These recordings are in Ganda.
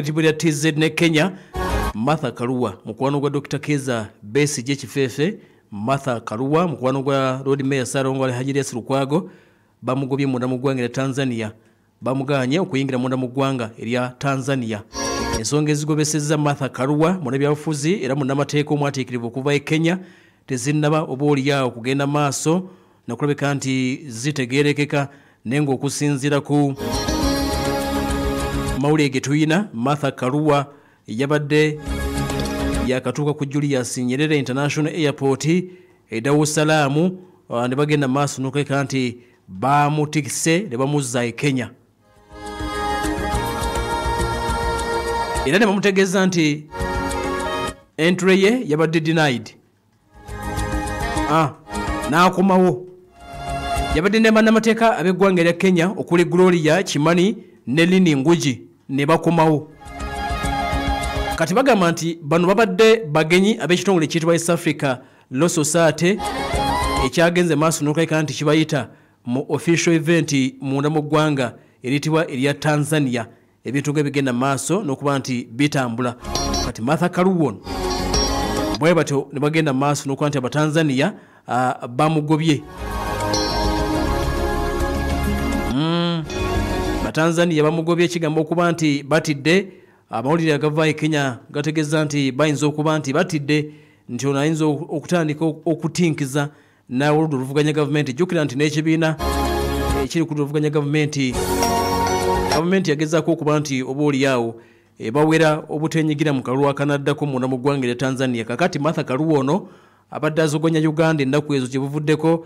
Tibulya TZ ne Kenya Martha Karua mukwano gwa Dr. Keza Besigye Kifefe Martha Karua mukwano gwa Road Mayor Sarongo Hajirias Lukwago bamugobye munda mu ggwanga Tanzania bamuganye okuyingira munda mu ggwanga erya Tanzania ensonga ezigobesezza Martha Karua muna byabufuzi era munda mateeka omwateekirivu okuva e Kenya tezinnaba oboolyawo kugenda maaso nakulabika nti zitegeerekeka nenga okusinziira ku mawulire ge tuyina Martha Karua yabadde yakatuuka ku Julius Nyerere International Airport e Dar es Salaam ne bagenda maaso n'okuleka nti bamutikise ne bamuzza e Kenya era ne bamutegeeza nti entry ye yabadde denied n'akomawo yabadde ne bannamateeka ab'eggwanga erya Kenya okuli Gloria Kimani ne Lini Ngugi ne bakomawo kati bagamba nti bano babadde bagenyi ab'ekitongole ekiyitibwa East Africa Law Society ekyagenze maaso n'okuleka nti kibayita mu official event munda mu ggwanga eriyitibwa erya Tanzania ebintu bigenda maaso n'okuba nti bitambula kati Martha Karua bwe batyo ne bagenda maaso n'okuba nti Abatanzania bamugobye Batanzania bamugobye ekigambo okuba nti batidde amawulire agava e Kenya gategeeza nti bayinza okuba nti batidde nti ono ayinza okutandika okutinkiza nawe oluvuganya gavumenti jjukira nti n'ekibiina ekiri ku luvuganya gavumenti yagezaako okuba nti oboolyawo bawera obutenyigira mu kalulu akanaddako munda mu ggwanga erya Tanzania kakati Martha Karua ono abadde azogonya Uganda ennaku ezo kyebuvuddeko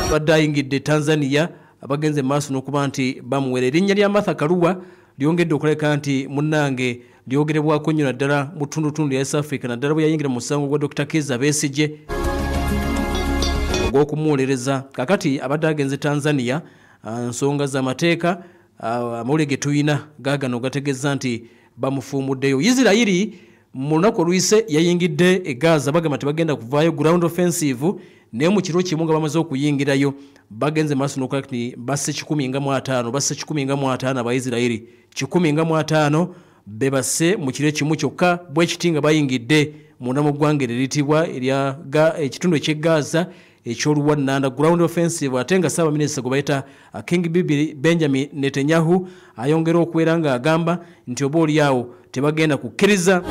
abadde ayingidde Tanzania abagenze maaso n'okuba nti bamuwera erinnya lya Martha Karua lyongedde okuleka nti munnange lyogerebwako nnyo naddala mu ttundutundu ya East Africa naddala bwe yayingira mu musango gwa Dr. Keza Besigye ogw'okumuwolereza kakati abadde agenze Tanzania nsonga z'amateeka amawulire ge tuyina gaagano gategeeza nti bamufuumuddeyo Isirairi mu lunaku oluyise yayingidde e Gaza bagamba nti bagenda kuvaayo ground offensive naye mu kiro kimu nga bamaze okuyingirayo bagenze maaso n'okuleka nti basse 150 Abaisirairi 150 bebasse mu kiro kimu kyokka bwe kiti nga bayingidde munda mu ggwanga eriyitibwa erya ekitundu eky'e Gaza eky'oluwannanda ground offensive ate nga Ssaabaminisita gwe bayita King Bibi Benjamin Netanyahu ayongera okubeera ng'agamba nti oboolyawo tebagenda kukkiriza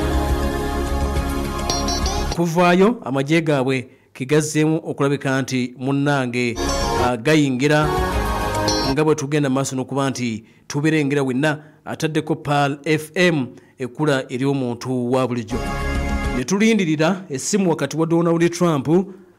kuvaayo amagye gaabwe kigazzeemu okulabika nti munnange gayingira nga bwe tugenda maaso n'okuba nti tuberengera wenna ataddeko PAL FM ekkula eri omuntu wa bulijjo ne tulindirira essimu wakati wa Donald Trump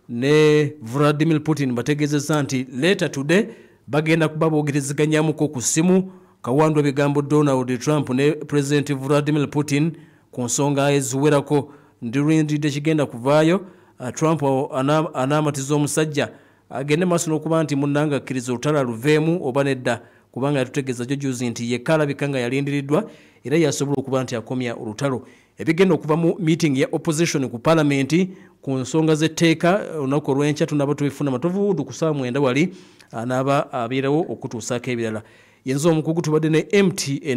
ne Vladimir Putin bategeezezza nti later today bagenda kuba boogerezeganyaamuko ku ssimu kawandwa bigambo Donald Trump ne President Vladimir Putin ku nsonga eziwerako ndirindiride kigenda kuvaayo Trump anaamatiza omusajja agende maaso n'okuba nti munnanga akkiriza olutalo luveemu oba nedda kubanga yatutegeeza jojuzi nti yekka alabika nga yalindiriddwa era yasobola okuba nti akomya olutalo ebigenda okuva mu meeting ya opposition ku parliament ku nsonga z'etteeka olunaku olw'enkya tunaba tubifuna matovuudu ku ssaawa 9 wali anaaba abeerawo okutuusaako ebirala yenza omukugu tubadde ne MTN